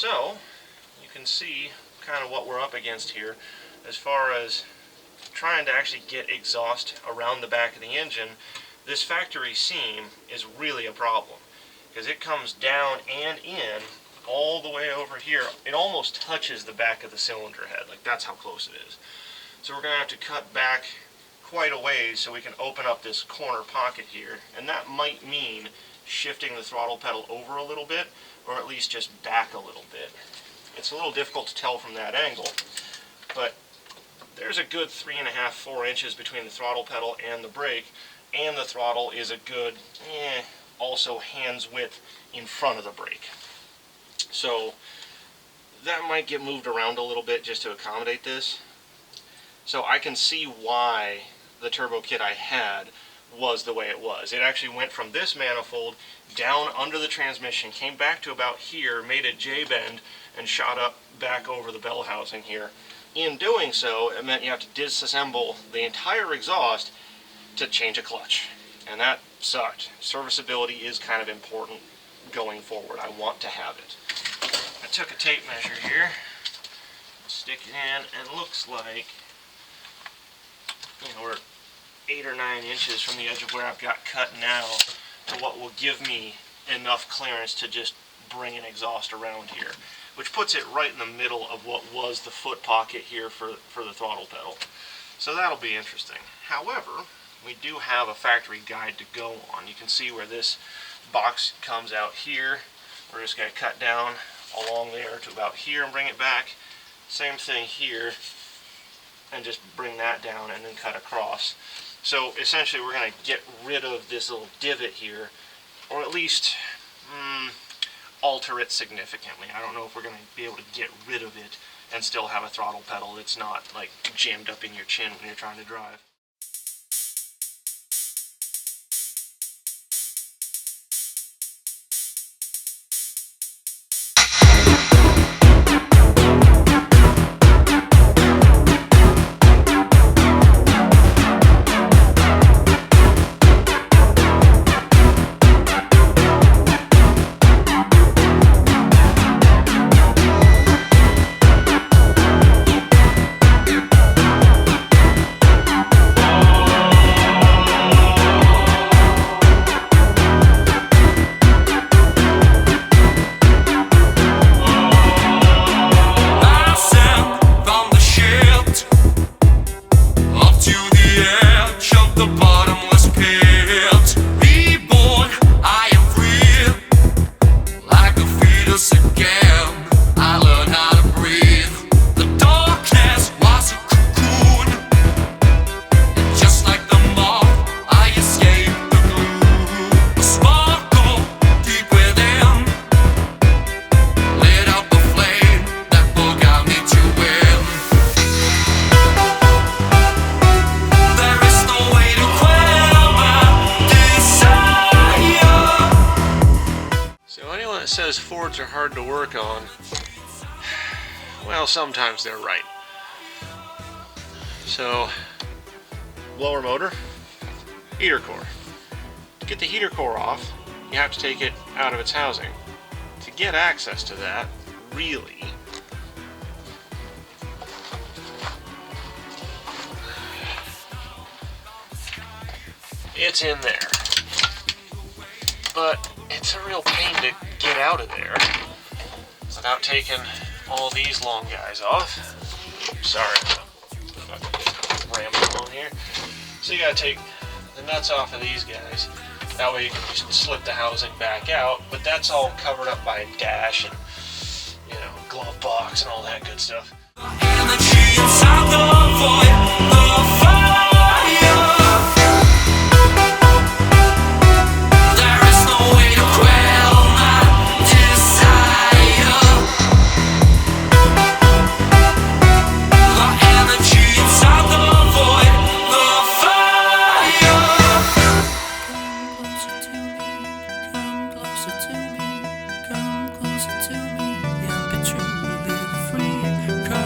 So you can see kind of what we're up against here as far as trying to actually get exhaust around the back of the engine. This factory seam is really a problem because it comes down and in all the way over here. It almost touches the back of the cylinder head, like that's how close it is. So we're going to have to cut back quite a ways so we can open up this corner pocket here, and that might mean shifting the throttle pedal over a little bit, or at least just back a little bit. It's a little difficult to tell from that angle, but there's a good 3.5, 4 inches between the throttle pedal and the brake, and the throttle is a good, also hands width in front of the brake. So that might get moved around a little bit just to accommodate this. So I can see why the turbo kit I had was the way it was. It actually went from this manifold down under the transmission, came back to about here, made a J-bend, and shot up back over the bell housing here. In doing so, it meant you have to disassemble the entire exhaust to change a clutch, and that sucked. Serviceability is kind of important going forward. I want to have it. I took a tape measure here, stick it in, and it looks like, we're 8 or 9 inches from the edge of where I've got cut now to what will give me enough clearance to just bring an exhaust around here, which puts it right in the middle of what was the foot pocket here for the throttle pedal. So that'll be interesting. However, we do have a factory guide to go on. You can see where this box comes out here. We're just going to cut down along there to about here and bring it back. Same thing here, and just bring that down and then cut across. So essentially we're going to get rid of this little divot here, or at least alter it significantly. I don't know if we're going to be able to get rid of it and still have a throttle pedal that's not like jammed up in your chin when you're trying to drive. Says Fords are hard to work on. Well, sometimes they're right. So, blower motor, heater core. To get the heater core off, you have to take it out of its housing. To get access to that, really, it's in there. But it's a real pain to get out of there without taking all these long guys off. Sorry, I'm rambling on here. So you gotta take the nuts off of these guys. That way you can just slip the housing back out, but that's all covered up by a dash and, glove box and all that good stuff. Come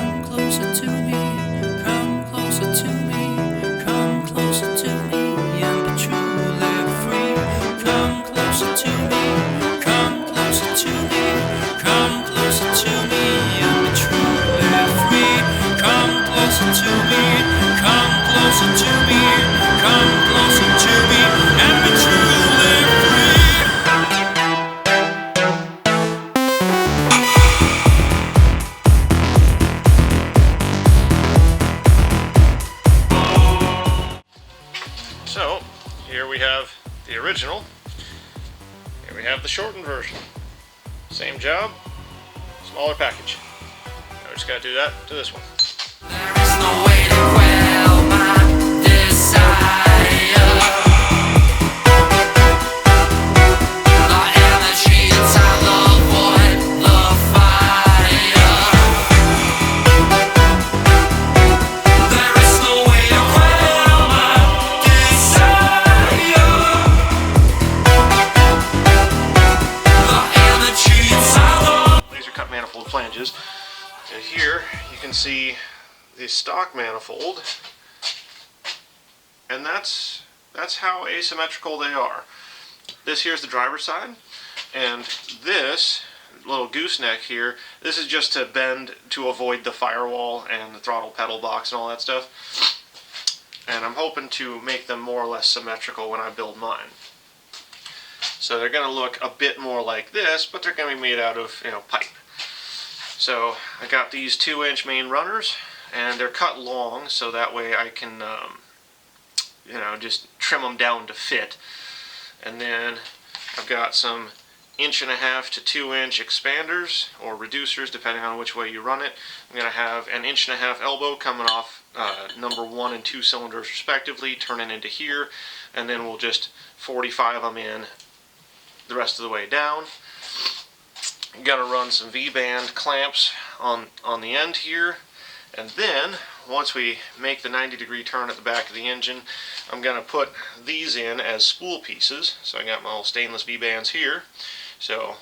the original. Here we have the shortened version. Same job, smaller package. Now we just gotta do that to this one. There is no way to quell my desire. The energy inside the void, the fire. There is no way to quell my desire. The energy inside the Laser cut manifold flanges. And here you can see the stock manifold, and that's how asymmetrical they are. This here's the driver's side, and this little gooseneck here, this is just to bend to avoid the firewall and the throttle pedal box and all that stuff. And I'm hoping to make them more or less symmetrical when I build mine. So they're going to look a bit more like this, but they're going to be made out of, pipe. So I got these 2-inch main runners, and they're cut long, so that way I can, just trim them down to fit. And then I've got some 1.5 to 2-inch expanders or reducers, depending on which way you run it. I'm going to have an 1.5 elbow coming off number 1 and 2 cylinders respectively, turning into here, and then we'll just 45 them in the rest of the way down. I'm going to run some V-band clamps on the end here, and then once we make the 90-degree turn at the back of the engine, I'm going to put these in as spool pieces. So I got my old stainless V-bands here. So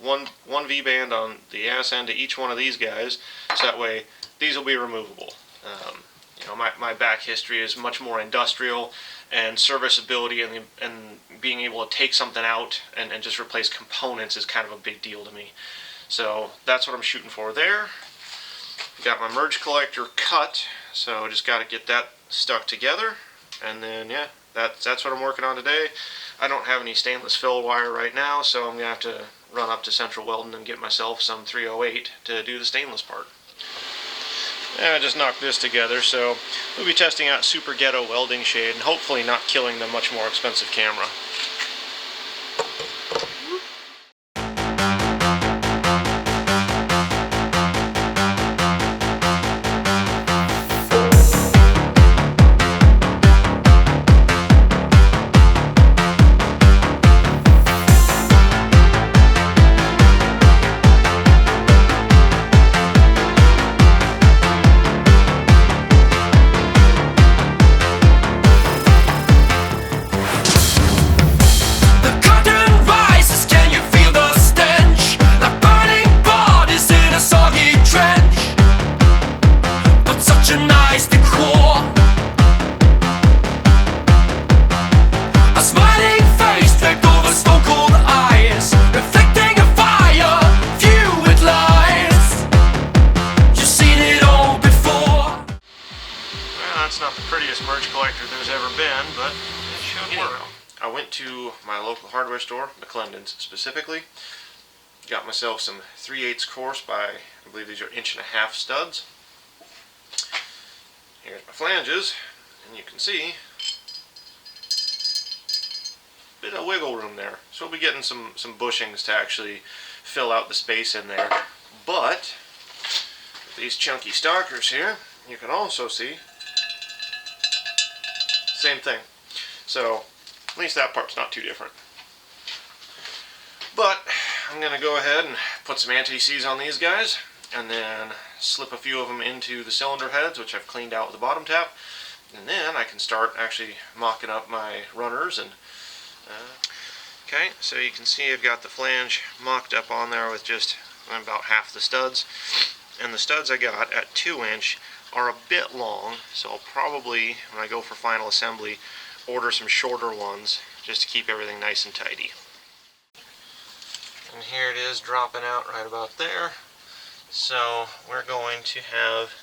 one V-band on the ass end of each one of these guys, so that way these will be removable. My back history is much more industrial, and serviceability and being able to take something out and just replace components is kind of a big deal to me. So that's what I'm shooting for there. Got my merge collector cut, so just got to get that stuck together, and then yeah, that's what I'm working on today. I don't have any stainless fill wire right now, so I'm going to have to run up to Central Welding and get myself some 308 to do the stainless part. And I just knocked this together, so we'll be testing out Super Ghetto welding shade and hopefully not killing the much more expensive camera. That's not the prettiest merge collector there's ever been, but it should work. I went to my local hardware store, McClendon's specifically, got myself some 3/8 course by, I believe these are 1.5 studs. Here's my flanges, and you can see a bit of wiggle room there. So we'll be getting some bushings to actually fill out the space in there. But with these chunky stalkers here, you can also see same thing. So at least that part's not too different. But I'm going to go ahead and put some anti-seize on these guys, and then slip a few of them into the cylinder heads, which I've cleaned out with the bottom tap, and then I can start actually mocking up my runners. And okay, so you can see I've got the flange mocked up on there with just about half the studs, and the studs I got at 2-inch are a bit long, so I'll probably, when I go for final assembly, order some shorter ones just to keep everything nice and tidy. And here it is dropping out right about there. So we're going to have,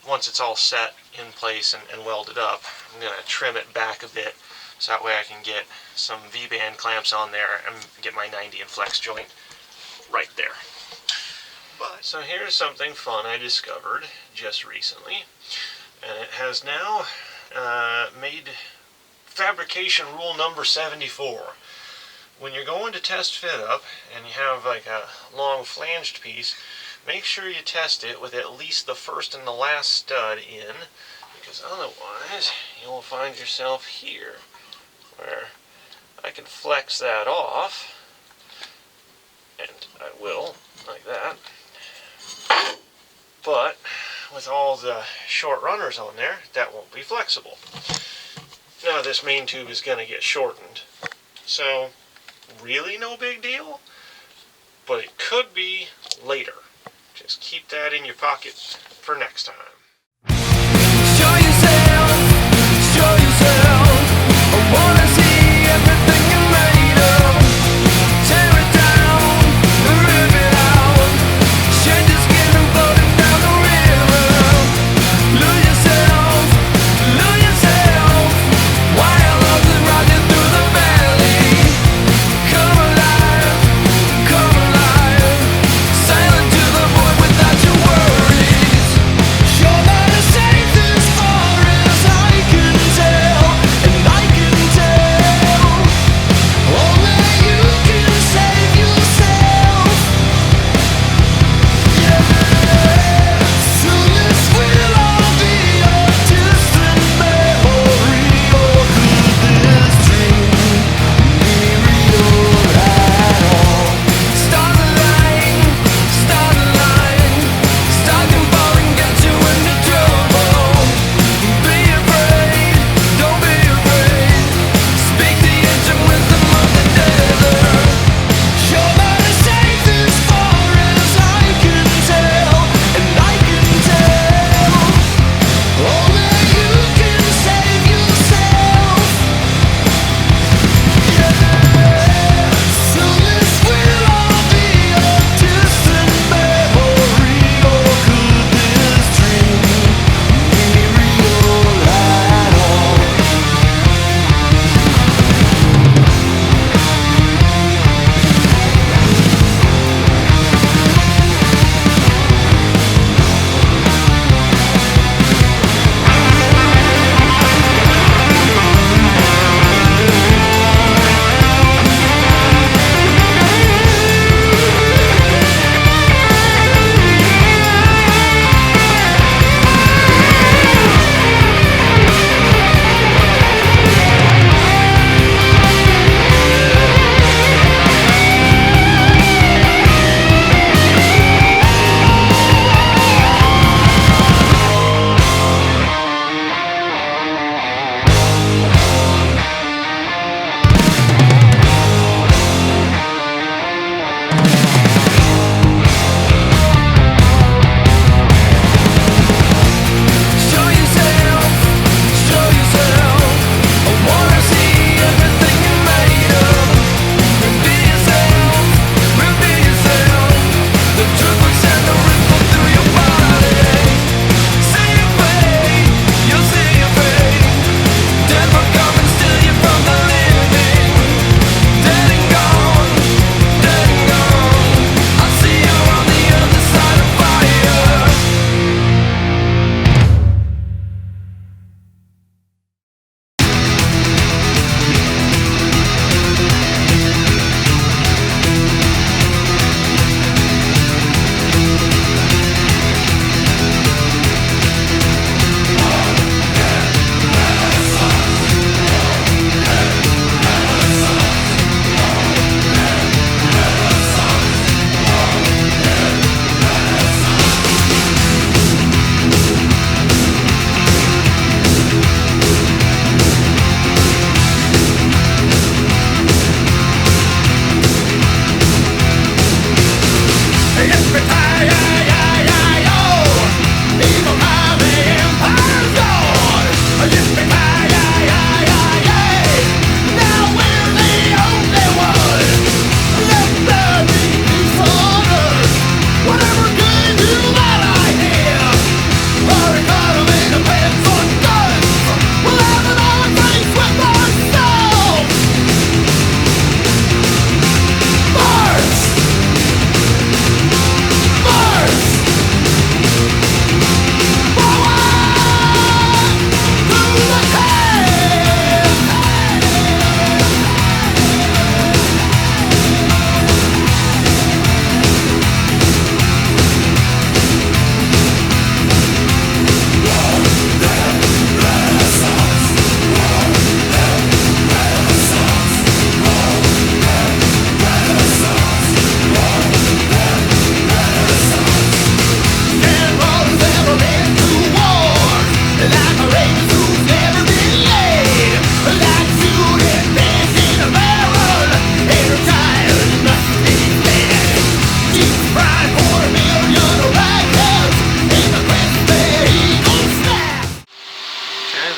once it's all set in place and welded up, I'm going to trim it back a bit so that way I can get some V-band clamps on there and get my 90 and flex joint right there. So here's something fun I discovered just recently, and it has now made fabrication rule number 74. When you're going to test fit up and you have like a long flanged piece, make sure you test it with at least the first and the last stud in, because otherwise you'll find yourself here where I can flex that off, and I will, like that. But with all the short runners on there, that won't be flexible. Now this main tube is going to get shortened, so really no big deal, but it could be later. Just keep that in your pocket for next time. Show yourself, show yourself. I wanna see everything you're made of. Tear it down, rip it out. Shed your skin and float it down the river. Lose yourself, lose yourself. Wild loves are riding through the valley. Come alive, come alive. Silent to the void without your worries. Show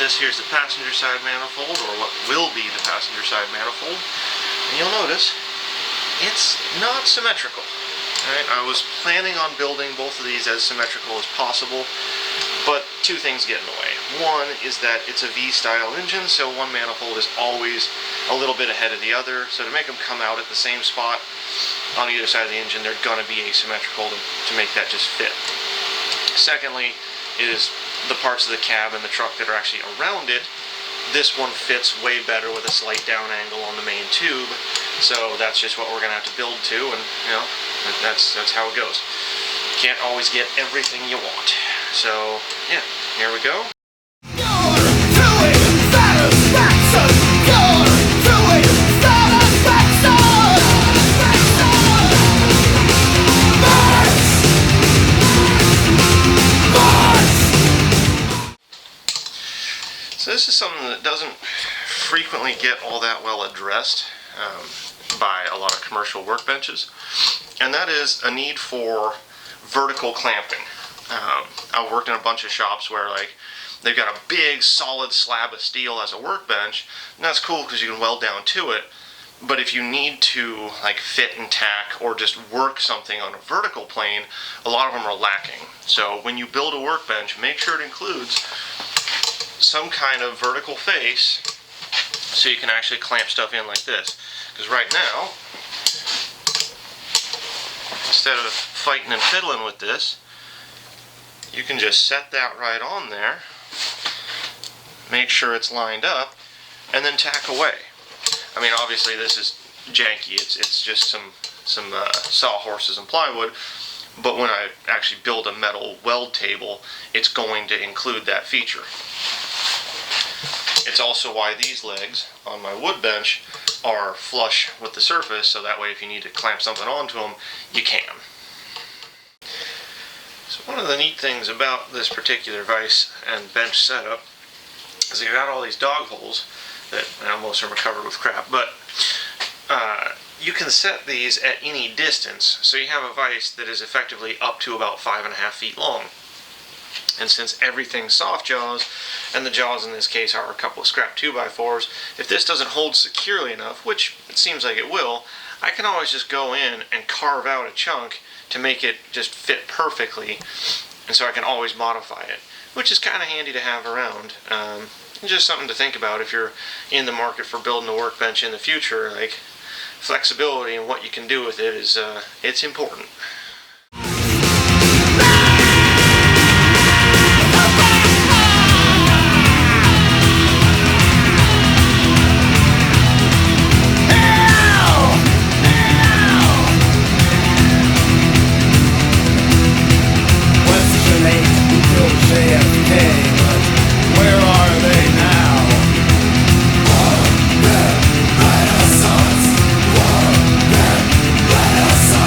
this here is the passenger side manifold, or what will be the passenger side manifold. And you'll notice it's not symmetrical. Right? I was planning on building both of these as symmetrical as possible, but two things get in the way. One is that it's a V-style engine, so one manifold is always a little bit ahead of the other, so to make them come out at the same spot on either side of the engine, they're going to be asymmetrical to make that just fit. Secondly is the parts of the cab and the truck that are actually around it. This one fits way better with a slight down angle on the main tube, so that's just what we're going to have to build to, and you know, that's how it goes. Can't always get everything you want. So yeah, here we go. So this is something that doesn't frequently get all that well addressed by a lot of commercial workbenches, and that is a need for vertical clamping. I've worked in a bunch of shops where like they've got a big solid slab of steel as a workbench, and that's cool because you can weld down to it, but if you need to like fit and tack or just work something on a vertical plane, a lot of them are lacking. So when you build a workbench, make sure it includes some kind of vertical face so you can actually clamp stuff in like this. Because right now, instead of fighting and fiddling with this, you can just set that right on there, make sure it's lined up, and then tack away. I mean, obviously this is janky, it's just some sawhorses and plywood, but when I actually build a metal weld table, it's going to include that feature. It's also why these legs on my wood bench are flush with the surface, so that way if you need to clamp something onto them, you can. So one of the neat things about this particular vise and bench setup is you've got all these dog holes that, well, most of them are covered with crap, but you can set these at any distance, so you have a vise that is effectively up to about 5.5 feet long. And since everything's soft jaws, and the jaws in this case are a couple of scrap 2x4s, if this doesn't hold securely enough, which it seems like it will, I can always just go in and carve out a chunk to make it just fit perfectly, and so I can always modify it, which is kind of handy to have around. Just something to think about if you're in the market for building a workbench in the future. Like, flexibility and what you can do with it is it's important. Renaissance, war, then Renaissance.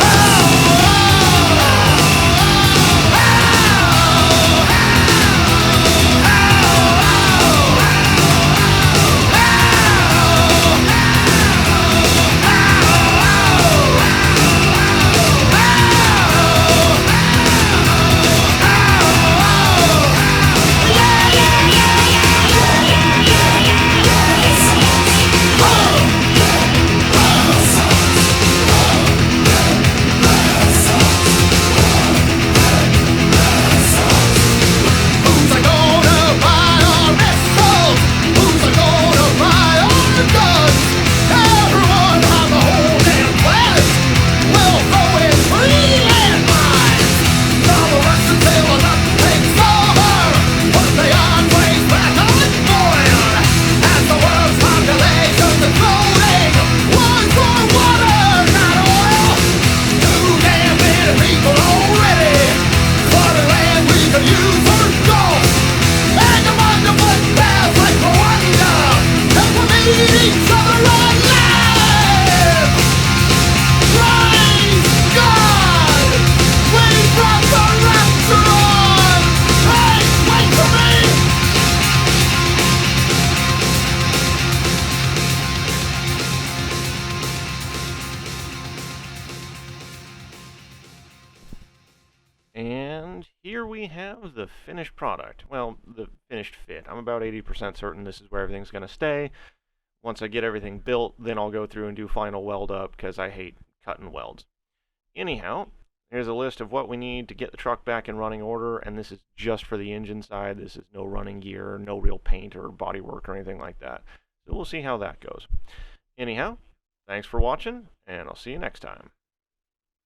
And here we have the finished product. Well, the finished fit. I'm about 80% certain this is where everything's going to stay. Once I get everything built, then I'll go through and do final weld up because I hate cutting welds. Anyhow, here's a list of what we need to get the truck back in running order, and this is just for the engine side. This is no running gear, no real paint or body work or anything like that. So we'll see how that goes. Anyhow, thanks for watching, and I'll see you next time.